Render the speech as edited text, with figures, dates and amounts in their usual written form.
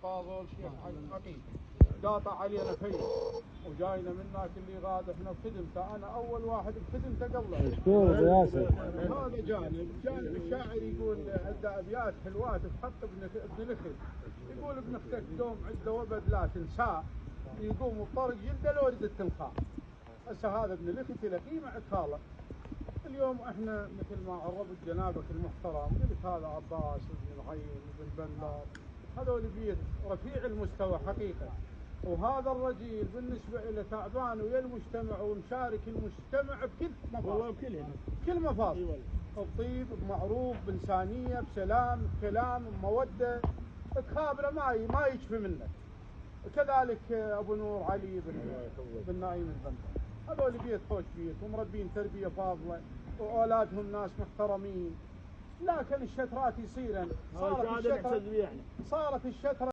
فاضل شيخ حقيقي قاطع علينا خير وجاينا منك اللي غادحنا بخدمته. انا اول واحد بخدمته قبله. مشكور ابو ياسر. هذا جانب الشاعر يقول عنده ابيات حلوات في حق ابن لخد. يقول ابن اختك دوم عده وبد لا تنساه، يقوم بطرق جلده لو ردت تلقاه. هسه هذا ابن لخد تلاقيه مع خاله. اليوم احنا مثل ما عرضت جنابك المحترم قلت هذا عباس بن العين بن بندر، هذول بيت رفيع المستوى حقيقه. وهذا الرجل بالنسبه له تعبان ويا المجتمع ومشارك المجتمع بكل مفاصل. والله بكل مفاصل. بطيب، بمعروف، بإنسانية، بسلام، بكلام، بمودة، تخابره ما يشفي منك. كذلك ابو نور علي بن نايم البندر. هذول بيت خوش بيت ومربين تربيه فاضله واولادهم ناس محترمين. لكن الشترات يصيرن صارت الشترة